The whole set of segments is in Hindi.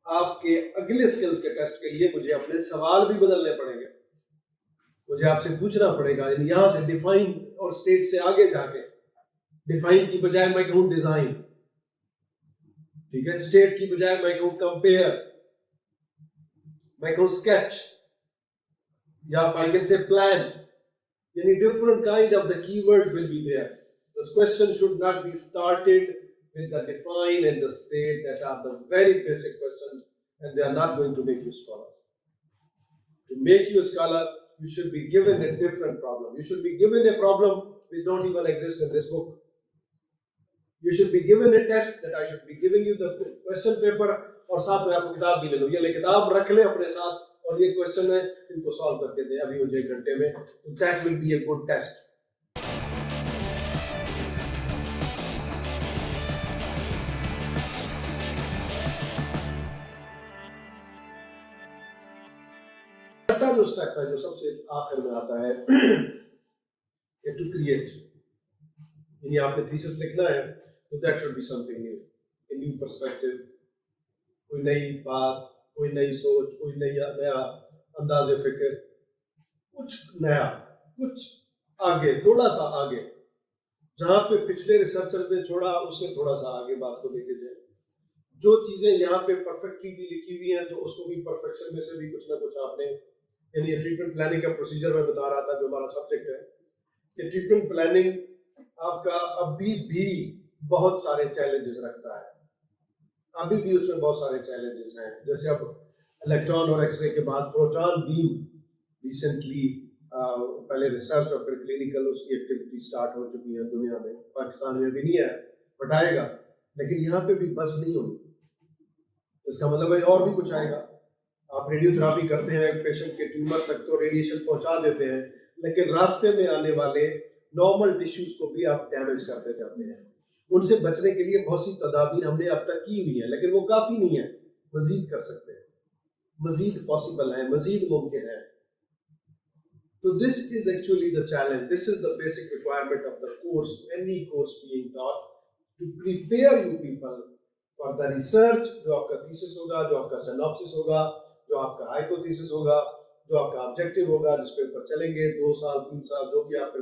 आपके अगले स्किल्स के टेस्ट के लिए मुझे अपने सवाल भी बदलने पड़ेंगे। मुझे आपसे पूछना पड़ेगा, यानी यहां से डिफाइन और स्टेट से आगे जाके, डिफाइन की बजाय मैं कहूं डिजाइन, ठीक है, स्टेट की बजाय मैं कहूं कंपेयर, मैं कहूं स्केच, या आई कैन से प्लान, यानी different kind of the keywords will be there. This question should not be started with the define and the state that are the very basic questions, and they are not going to make you scholar. To make you a scholar, you should be given a different problem. You should be given a problem which don't even exist in this book. You should be given a test that I should be giving you the question paper और साथ में आपको किताब भी ले लो, ये ले किताब रख ले अपने साथ और ये क्वेश्चन है इनको सॉल्व करके दे अभी मुझे 1 घंटे में, तो that will be a good test. छठा जो स्टेप है जो सबसे आखिर में आता है टू क्रिएट, यानी आपने थीसिस लिखना है तो that should be something new, a new perspective, कोई नई बात, कोई नई सोच, कोई नया अंदाज़े फिक्र, कुछ नया, कुछ आगे, थोड़ा सा आगे, जहां पे पिछले रिसर्चर्स ने छोड़ा उससे थोड़ा सा आगे बात को लेके जाए। जो चीजें यहाँ पे परफेक्टली भी लिखी हुई हैं तो उसको भी परफेक्शन में से भी कुछ ना कुछ आपने, यानी ट्रीटमेंट प्लानिंग का प्रोसीजर मैं बता रहा था जो हमारा सब्जेक्ट है, कि ट्रीटमेंट प्लानिंग आपका अभी भी बहुत सारे चैलेंजेस रखता है, अभी भी उसमें बहुत सारे चैलेंजेस हैं। जैसे अब इलेक्ट्रॉन और एक्सरे के बाद प्रोटॉन बीम रिसेंटली पहले रिसर्च और फिर क्लिनिकल उसकी एक्टिविटी स्टार्ट हो चुकी है दुनिया में, पाकिस्तान में भी नहीं है बट आएगा, लेकिन यहाँ पे भी बस नहीं होगी, इसका मतलब है और भी कुछ आएगा। आप रेडियोथेरापी करते हैं पेशेंट के ट्यूमर तक तो रेडिएशन पहुंचा देते हैं, लेकिन रास्ते में आने वाले नॉर्मल टिश्यूज को भी आप डैमेज करते जाते हैं। उनसे बचने के लिए बहुत सी तदाबीर हमने अब तक की हुई है, लेकिन वो काफी नहीं है, मजीद कर सकते हैं, मजीद पॉसिबल है, मजीद मुमकिन है। So this is actually the challenge. This is the basic requirement of the course, any course being taught, to prepare you people for the research, जो आपका thesis होगा, जो आपका synopsis होगा, जो आपका hypothesis होगा, जो आपका objective होगा, जिस पे ऊपर चलेंगे 2 साल 3 साल जो भी आप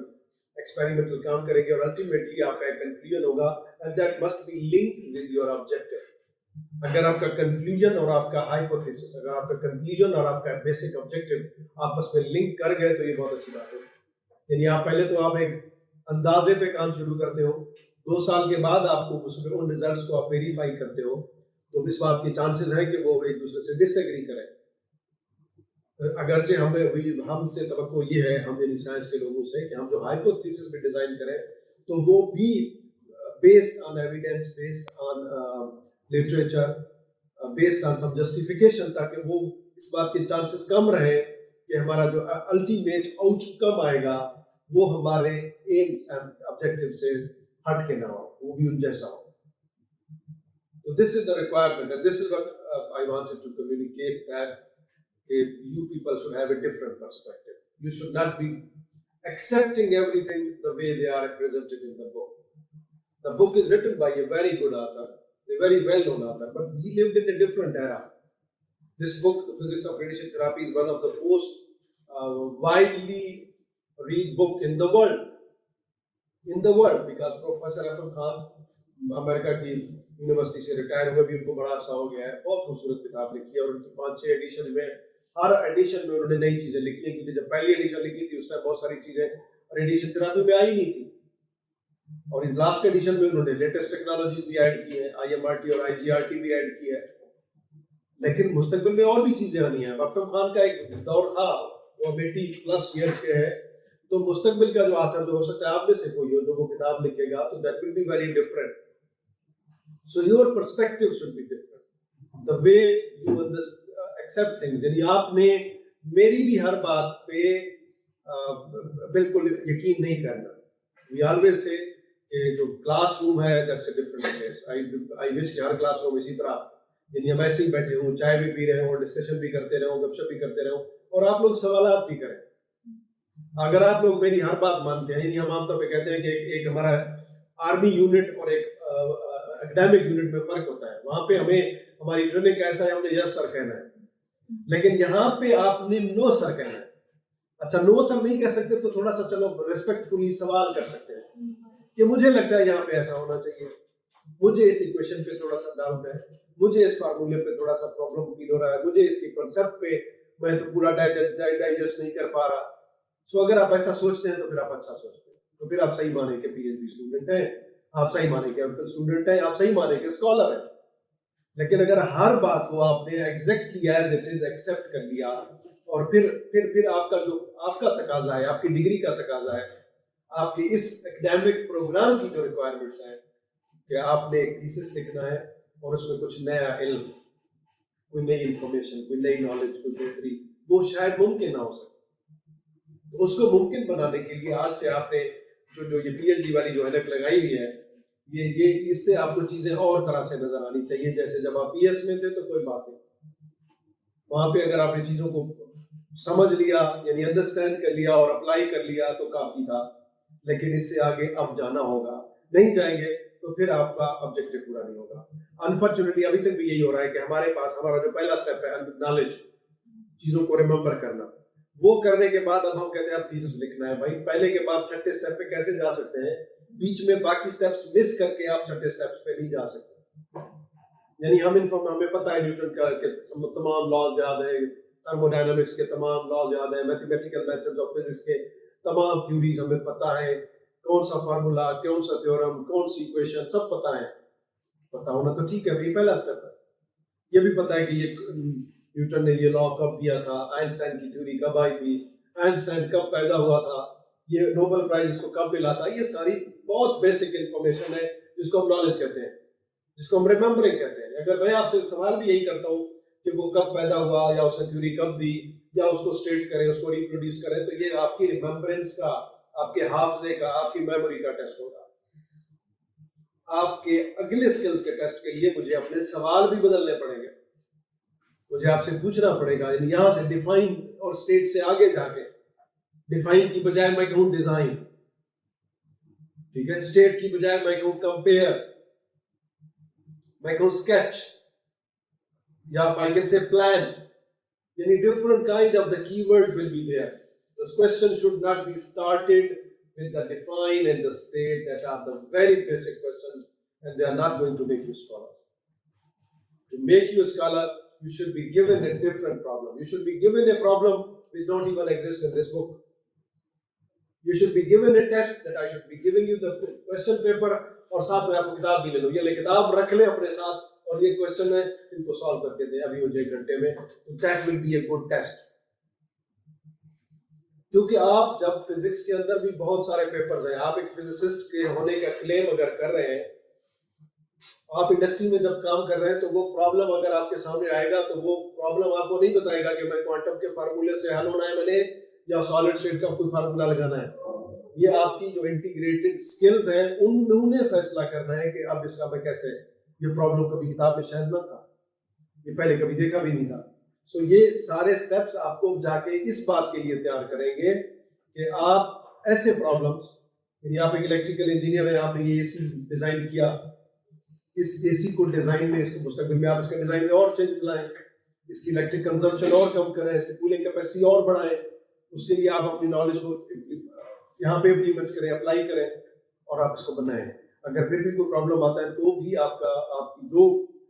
experimental काम करेंगे और ultimately आपका एक conclusion होगा, and that must be linked with your objective. अगर आपका कंक्लूजन और आपका हाइपोथेसिस, अगर आपका कंक्लूजन और आपका बेसिक ऑब्जेक्टिव आपस में लिंक कर गए तो ये बहुत अच्छी बात है। यानी आप पहले तो आप एक अंदाजे पे काम शुरू करते हो, 2 साल के बाद आपको उसमें उन रिजल्ट्स को आप वेरीफाई करते हो, तो इस बात के चांसेस है कि वो एक दूसरे से डिसएग्री करें। अगरचे हमें हमसे तवक्को ये है, हम यानी साइंस के लोगों से, कि हम जो हाइपोथेसिस पे डिजाइन करें तो वो भी based on evidence, based on literature, based on some justification, ताकि वो इस बात के चांसेस कम रहे कि हमारा जो अल्टीमेट आउटकम आएगा वो हमारे एम्स एंड ऑब्जेक्टिव से हट के ना हो, वो भी उन जैसा हो। So this is the requirement, and this is what I wanted to communicate, that you people should have a different perspective. You should not be accepting everything the way they are presented in the book. The book is written by a very good author, a very well-known author, but he lived in a different era. This book, The Physics of Radiation Therapy, is one of the most widely read book in the world. In the world, because Professor F.M. Khan America की यूनिवर्सिटी से रिटायर हुए भी उनको बड़ा अर्सा हो गया है, बहुत खूबसूरत किताब लिखी है और उनकी 5-6 एडिशन में, हर एडिशन में उन्होंने नई चीजें लिखी हैं, क्योंकि जब पहली एडिशन लिखी थी उस टाइम बहुत सारी चीजें रेडिएशन थेरेपी में आई नहीं थी, और इन लास्ट एडिशन में उन्होंने लेटेस्ट टेक्नोलॉजीज भी ऐड की है, IMRT और IGRT भी ऐड की है, लेकिन मुस्तकबिल में और भी चीजें आनी है। एफएम खान का एक दौर था, वो 80+ ईयर्स के है, तो मुस्तकबिल का जो आथर जो हो सकता है आप में से कोई हो जो वो किताब लिखेगा, तो that will be very different. So your perspective should be different, the way you accept things, यानी आपने मेरी भी हर बात पे बिल्कुल यकीन नहीं करना। वी ऑलवेज से जो क्लासरूम है that's a different place. I wish her classroom इसी तरह, यानी हम ऐसे ही बैठे हों, चाय भी पी रहे हों, डिस्कशन भी करते रहो, गपशप भी करते रहो, और आप लोग सवालात भी करें। अगर आप लोग मेरी हर बात मानते हैं, यानी हम आमतौर पे कहते हैं कि एक हमारा आर्मी यूनिट और एक एकेडमिक यूनिट में फर्क होता है, वहां पे हमें हमारी ट्रेनिंग कैसा है, हमने यस सर कहना है, लेकिन यहाँ पे आपने नो सर कहना है। अच्छा, नो सर नहीं कह सकते तो थोड़ा सा चलो रिस्पेक्टफुली सवाल कर सकते हैं कि मुझे लगता है यहाँ पे ऐसा होना चाहिए, मुझे इस इक्वेशन पे थोड़ा सा डाउट है, मुझे इस फार्मूले पे थोड़ा सा प्रॉब्लम फील हो रहा है, मुझे इसके कॉन्सेप्ट पे मैं तो पूरा डाइजेस्ट नहीं कर पा रहा। सो अगर आप ऐसा सोचते हैं तो फिर आप अच्छा सोचते हैं, तो फिर आप सही माने कि पीएचडी स्टूडेंट है, आप सही माने कि एमफिल स्टूडेंट है, आप सही माने कि स्कॉलर है। लेकिन अगर हर बात को आपने exactly as it is accept कर लिया और फिर आपका जो आपका तकाजा है, आपकी डिग्री का तकाजा है, आपके इस एकेडमिक प्रोग्राम की जो रिक्वायरमेंट्स हैं कि आपने एक थीसिस लिखना है और उसमें कुछ नया इल्म, कोई नई इंफॉर्मेशन, कोई नई नॉलेज, कोई बेहतरी, वो शायद मुमकिन ना हो सके। तो उसको मुमकिन बनाने के लिए आज से आपने जो ये पीएचडी वाली जो ऐनक लगाई हुई है, ये इससे आपको चीजें और तरह से नजर आनी चाहिए। जैसे जब आप पीएस में थे तो कोई बात नहीं, वहां पे अगर आपने चीजों को समझ लिया यानी अंडरस्टैंड कर लिया और अप्लाई कर लिया तो काफी था, लेकिन इससे आगे अब जाना होगा। नहीं जाएंगे तो फिर आपका ऑब्जेक्टिव पूरा नहीं होगा। अनफॉर्चुनेटली अभी तक भी यही हो रहा है कि हमारे पास हमारा जो पहला स्टेप है नॉलेज, चीजों को रिमेम्बर करना, वो करने के बाद अब हम कहते हैं अब थीसिस लिखना है। भाई पहले के बाद छठे स्टेप पे कैसे जा सकते हैं? बीच में बाकी स्टेप्स मिस करके आप छठे स्टेप्स पे नहीं जा सकते। यानी हमें पता है न्यूटन का के तमाम लॉज याद है, थर्मोडायनामिक्स के तमाम लॉज याद है, मैथमेटिकल मेथड्स ऑफ फिजिक्स के तमाम थ्योरीज हमें पता है, कौन सा फार्मूला, कौन सा थ्योरम, कौन सी इक्वेशन, सब पता है। पता होना तो ठीक है, ये पहला स्टेप है। ये भी पता है कि ये न्यूटन ने ये लॉ कब दिया था, आइंस्टाइन की थ्योरी कब आई थी, आइंस्टाइन कब पैदा हुआ था, ये नोबेल प्राइज इसको कब मिला था। ये सारी बहुत बेसिक इंफॉर्मेशन है जिसको हम नॉलेज कहते हैं, जिसको हम रिमेम्बरिंग कहते हैं। अगर मैं आपसे सवाल भी यही करता हूँ कि वो कब पैदा हुआ या उसने थ्योरी कब दी या उसको स्टेट करें, उसको रिप्रोड्यूस करें, तो ये आपकी रिमेम्बरेंस का, आपके हाफजे का, आपकी मेमोरी का टेस्ट होगा। आपके अगले स्किल्स के टेस्ट के लिए मुझे अपने सवाल भी बदलने पड़ेंगे, मुझे आपसे पूछना पड़ेगा। यहां से डिफाइन और स्टेट से आगे जाके डिफाइन की बजाय मैं कहूं डिजाइन, ठीक है, स्टेट की बजाय मैं कहूं कंपेयर, मैं कहूं स्केच, या आई कैन से प्लान। यानी different kind of the keywords will be there. This question should not be started with the define and the state that are the very basic questions, and they are not going to make you scholar. To make you a scholar, you should be given a different problem. You should be given a problem which don't even exist in this book. You should be given a test that I should be giving you the question paper और साथ में आपको किताब भी ले लो। ये ले किताब रख ले अपने साथ और ये क्वेश्चन है इनको सॉल्व करके दे अभी मुझे 1 घंटे में, तो that will be a good test। क्योंकि आप जब फिजिक्स के अंदर भी बहुत सारे पेपर्स हैं, आप एक फिजिसिस्ट के होने का क्लेम अगर कर रहे हैं, आप इंडस्ट्री में जब काम कर रहे हैं, तो वो प्रॉब्लम अगर आपके सामने आएगा तो वो प्रॉब्लम आपको नहीं बताएगा कि मैं क्वांटम के फार्मूले से हल होना है मैंने या सॉलिड स्टेट का कोई फार्मूला लगाना है। ये आपकी जो इंटीग्रेटेड स्किल्स हैं उन्होंने फैसला करना है कि अब इसका मैं कैसे, ये प्रॉब्लम कभी किताब में शायद ना था, ये पहले कभी देखा भी नहीं था। सो ये सारे स्टेप्स आपको जाके इस बात के लिए तैयार करेंगे कि आप ऐसे प्रॉब्लम्स, यानी आप एक इलेक्ट्रिकल इंजीनियर हैं, आपने ये एसी डिजाइन किया, इस एसी को डिजाइन में इसको मुस्तकबिल में आप इसके डिजाइन में और चेंज लाएं, इसकी इलेक्ट्रिक कंजम्पशन और कम करें, इसकी कूलिंग कैपेसिटी और बढ़ाएं, उसके लिए आप अपनी नॉलेज को यहाँ पे इम्प्लीमेंट करें, अप्लाई करें और आप इसको बनाएं। अगर फिर भी कोई प्रॉब्लम आता है तो भी आपकी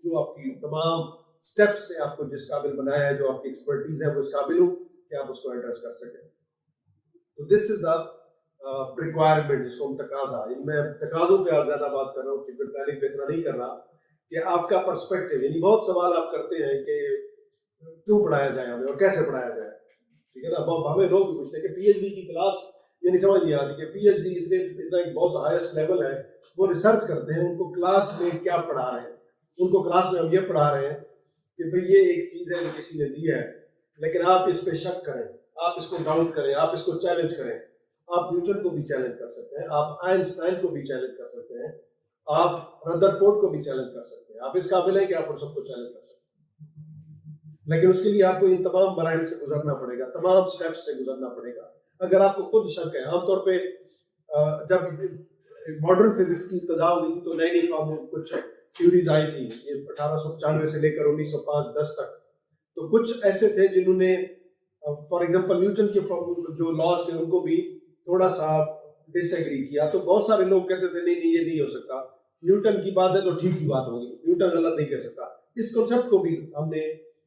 जो आपकी तमाम स्टेप्स ने आपको जिस काबिल बनाया है, जो आपकी एक्सपर्टीज है वो इस काबिल हो कि आप उसको एड्रेस कर सकें। तो दिस इज द रिक्वायरमेंट, जिसको हम तकाजा, मैं तकाजों पे आज ज्यादा बात कर रहा हूँ, क्योंकि प्लानिंग पे इतना नहीं कर रहा, कि आपका पर्सपेक्टिव, यानी बहुत सवाल आप करते हैं कि क्यों पढ़ाया जाए हमें और कैसे पढ़ाया जाए, ठीक है ना। हमें लोग भी पूछते हैं कि पीएचडी की क्लास ये नहीं समझ नहीं आती कि पीएचडी इतना एक बहुत हाईएस्ट लेवल है, वो रिसर्च करते हैं, उनको क्लास में क्या पढ़ा रहे हैं, उनको क्लास में हम ये पढ़ा रहे हैं कि भाई ये एक चीज है जो किसी ने दी है, लेकिन आप इस पे शक करें, आप इसको डाउट करें, आप इसको चैलेंज करें। आप न्यूटन को भी चैलेंज कर सकते हैं, आप आइंस्टाइन को भी चैलेंज कर सकते हैं, आप रदरफोर्ड को भी चैलेंज कर सकते हैं, आप इस काबिल हैं कि आप उन सबको चैलेंज कर सकते हैं। लेकिन उसके लिए आपको इन तमाम मराइल से गुजरना पड़ेगा, तमाम स्टेप्स से गुजरना पड़ेगा। अगर आपको खुद शक है, आमतौर पे जब मॉडर्न फिजिक्स की इब्तिदा हुई थी तो नई नई कुछ थ्योरीज आई थी, ये 1895 से लेकर 1905-10 तक, तो कुछ ऐसे थे जिन्होंने फॉर एग्जांपल न्यूटन के जो लॉज थे उनको भी थोड़ा सा डिसएग्री किया। तो बहुत सारे लोग कहते थे नहीं नहीं ये नहीं हो सकता, न्यूटन की बात है तो ठीक की बात होगी, न्यूटन गलत नहीं कह सकता। इस कॉन्सेप्ट को भी हमने,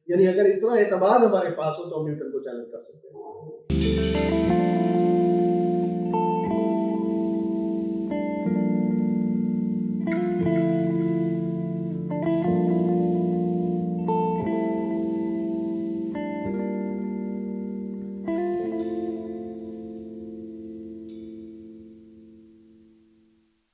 यानी अगर इतना एतमाद हमारे पास हो तो हम न्यूटन को चैलेंज कर सकते हैं।